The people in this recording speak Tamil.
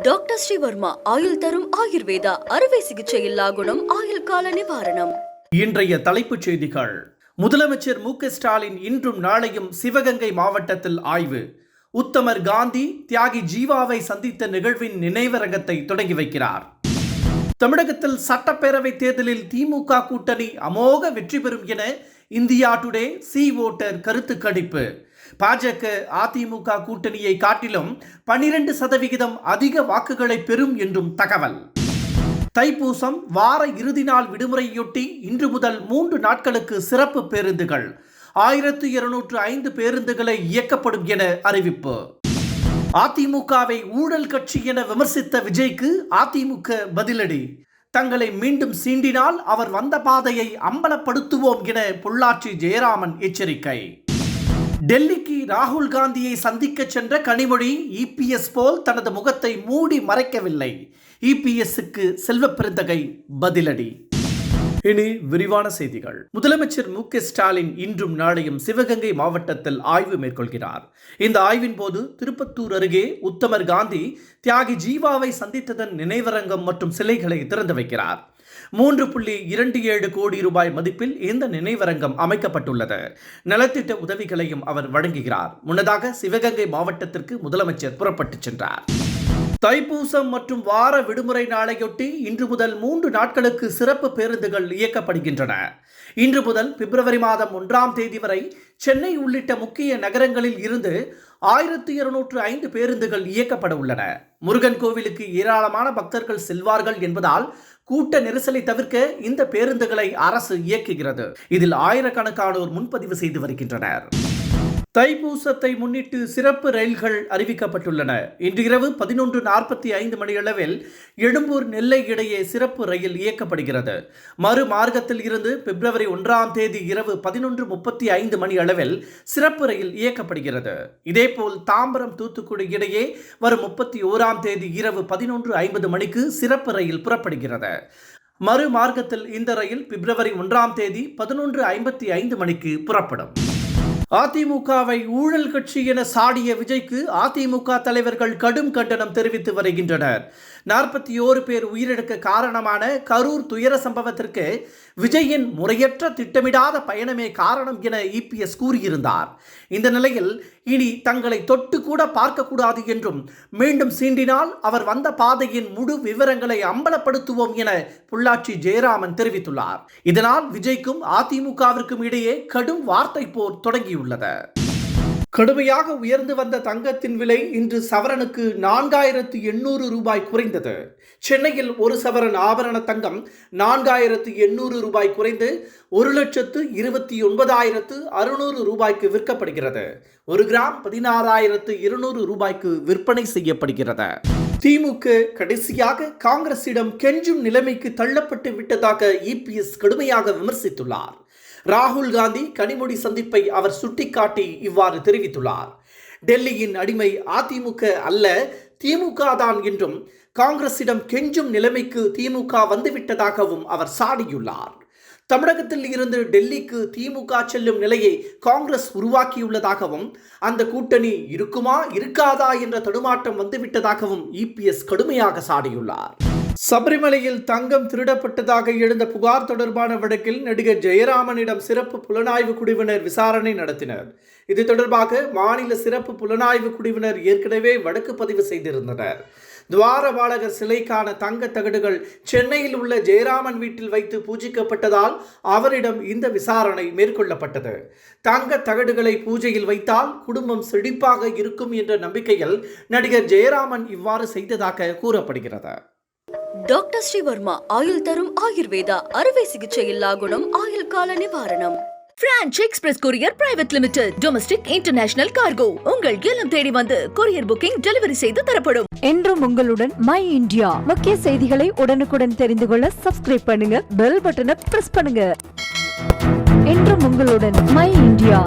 டாக்டர் ஸ்ரீவர்மா ஆயுள் தரும் ஆயுர்வேதா அறுவை சிகிச்சையில்லா குணம் ஆயுள் கால நிவாரணம். இன்றைய தலைப்புச் செய்திகள். முதலமைச்சர் மு.க.ஸ்டாலின் இன்றும் நாளையும் சிவகங்கை மாவட்டத்தில் ஆய்வு. உத்தமர் காந்தி தியாகி ஜீவாவை சந்தித்த நிகழ்வின் நினைவரங்கத்தை தொடங்கி வைக்கிறார். தமிழகத்தில் சட்டப்பேரவை தேர்தலில் திமுக கூட்டணி அமோக வெற்றி பெறும் என இந்தியா டுடே சி ஓட்டர் கருத்து கணிப்பு. பாஜக அதிமுக கூட்டணியை காட்டிலும் 12% அதிக வாக்குகளை பெறும் என்றும் தகவல். தைப்பூசம் வார இறுதி நாள் விடுமுறையொட்டி இன்று முதல் 3 நாட்களுக்கு சிறப்பு பேருந்துகள் 1205 பேருந்துகளை இயக்கப்படும் என அறிவிப்பு. அதிமுகவை ஊழல் கட்சி என விமர்சித்த விஜய்க்கு அதிமுக பதிலடி. தங்களை மீண்டும் சீண்டினால் அவர் வந்த பாதையை அம்பலப்படுத்துவோம் என பொள்ளாச்சி ஜெயராமன் எச்சரிக்கை. டெல்லிக்கு ராகுல் காந்தியை சந்திக்க சென்ற கனிமொழி இபிஎஸ் போல் தனது முகத்தை மூடி மறைக்கவில்லை. இபிஎஸ்க்கு செல்வ பெருந்தகை பதிலடி. இனி விரிவான செய்திகள். முதலமைச்சர் மு.க.ஸ்டாலின் இன்றும் நாளையும் சிவகங்கை மாவட்டத்தில் ஆய்வு மேற்கொள்கிறார். இந்த ஆய்வின் போது திருப்பத்தூர் அருகே உத்தமர் காந்தி தியாகி ஜீவாவை சந்தித்ததன் நினைவரங்கம் மற்றும் சிலைகளை திறந்து வைக்கிறார். 3.27 கோடி ரூபாய் மதிப்பில் இந்த நினைவரங்கம் அமைக்கப்பட்டுள்ளது. நலத்திட்ட உதவிகளையும் அவர் வழங்குகிறார். முன்னதாக சிவகங்கை மாவட்டத்திற்கு முதலமைச்சர் புறப்பட்டுச் சென்றார். தைப்பூசம் மற்றும் வார விடுமுறை நாளையொட்டி இன்று முதல் 3 நாட்களுக்கு சிறப்பு பேருந்துகள் இயக்கப்படுகின்றன. இன்று முதல் பிப்ரவரி மாதம் 1ஆம் தேதி வரை சென்னை உள்ளிட்ட முக்கிய நகரங்களில் இருந்து 1205 பேருந்துகள் இயக்கப்பட உள்ளன. முருகன் கோவிலுக்கு ஏராளமான பக்தர்கள் செல்வார்கள் என்பதால் கூட்ட நெரிசலை தவிர்க்க இந்த பேருந்துகளை அரசு இயக்குகிறது. இதில் ஆயிரக்கணக்கானோர் முன்பதிவு செய்து வருகின்றனர். தைப்பூசத்தை முன்னிட்டு சிறப்பு ரயில்கள் அறிவிக்கப்பட்டுள்ளன. இன்று இரவு 11:45 மணியளவில் எழும்பூர் நெல்லை இடையே சிறப்பு ரயில் இயக்கப்படுகிறது. மறு மார்க்கத்தில் இருந்து பிப்ரவரி 1ஆம் தேதி இரவு 11:35 மணி அளவில் சிறப்பு ரயில் இயக்கப்படுகிறது. இதேபோல் தாம்பரம் தூத்துக்குடி இடையே வரும் 31ஆம் தேதி இரவு 11:50 மணிக்கு சிறப்பு ரயில் புறப்படுகிறது. மறு மார்க்கத்தில் இந்த ரயில் பிப்ரவரி 1ஆம் தேதி 11:55 மணிக்கு புறப்படும். அதிமுகவை ஊழல் கட்சி என சாடிய விஜய்க்கு அதிமுக தலைவர்கள் கடும் கண்டனம் தெரிவித்து வருகின்றனர். 41 பேர் உயிரிழக்க காரணமான கரூர் துயர சம்பவத்திற்கு விஜயின் முறையற்ற திட்டமிடாத பயணமே காரணம் என இபிஎஸ் கூறியிருந்தார். இந்த நிலையில் இனி தங்களை தொட்டு கூட பார்க்கக்கூடாது என்றும் மீண்டும் சீண்டினால் அவர் வந்த பாதையின் முழு விவரங்களை அம்பலப்படுத்துவோம் என பொள்ளாச்சி ஜெயராமன் தெரிவித்துள்ளார். இதனால் விஜய்க்கும் அதிமுகவிற்கும் இடையே கடும் வார்த்தை போர் தொடங்கியுள்ளது. கடுமையாக உயர்ந்து வந்த தங்கத்தின் விலை இன்று சவரனுக்கு 4800 ரூபாய் குறைந்தது. சென்னையில் ஒரு சவரன் ஆபரண தங்கம் 4800 ரூபாய் குறைந்து 1,29,600 ரூபாய்க்கு விற்கப்படுகிறது. 1 கிராம் 16,200 ரூபாய்க்கு விற்பனை செய்யப்படுகிறது. திமுக கடைசியாக காங்கிரசிடம் கெஞ்சும் நிலைமைக்கு தள்ளப்பட்டு விட்டதாக இபிஎஸ் கடுமையாக விமர்சித்துள்ளார். ராகுல் காந்தி கனிமொழி சந்திப்பை அவர் சுட்டிக்காட்டி இவ்வாறு தெரிவித்துள்ளார். டெல்லியின் அடிமை அதிமுக அல்ல திமுக தான் என்றும் காங்கிரசிடம் கெஞ்சும் நிலைமைக்கு திமுக வந்துவிட்டதாகவும் அவர் சாடியுள்ளார். தமிழகத்தில் இருந்து டெல்லிக்கு திமுக செல்லும் நிலையை காங்கிரஸ் உருவாக்கியுள்ளதாகவும் அந்த கூட்டணி இருக்குமா இருக்காதா என்ற தடுமாற்றம் வந்துவிட்டதாகவும் இபிஎஸ் கடுமையாக சாடியுள்ளார். சபரிமலையில் தங்கம் திருடப்பட்டதாக எழுந்த புகார் தொடர்பான வழக்கில் நடிகர் ஜெயராமனிடம் சிறப்பு புலனாய்வு குழுவினர் விசாரணை நடத்தினர். இது தொடர்பாக மாநில சிறப்பு புலனாய்வு குழுவினர் ஏற்கனவே வழக்கு பதிவு செய்திருந்தனர். துவாரபாலகர் சிலைக்கான தங்க தகடுகள் சென்னையில் உள்ள ஜெயராமன் வீட்டில் வைத்து பூஜிக்கப்பட்டதால் அவரிடம் இந்த விசாரணை மேற்கொள்ளப்பட்டது. தங்க தகடுகளை பூஜையில் வைத்தால் குடும்பம் செழிப்பாக இருக்கும் என்ற நம்பிக்கையில் நடிகர் ஜெயராமன் இவ்வாறு செய்ததாக கூறப்படுகிறது. டாக்டர் ஸ்ரீவர்மா ஆயுள் தரும் ஆயுர்வேதா அறுவை சிகிச்சையில்லா குணம் ஆயுள் கால நிவாரணம். Branch express courier private limited domestic international cargo உங்கள் இல்லம் தேடி வந்து கொரியர் புக்கிங் டெலிவரி செய்து தரப்படும். என்றும் உங்களுடன் மை இந்தியா. முக்கிய செய்திகளை உடனுக்குடன் தெரிந்து கொள்ள சப்ஸ்கிரைப் பண்ணுங்க, பெல் பட்டனை பிரஸ் பண்ணுங்க. என்றும் உங்களுடன் மை இந்தியா.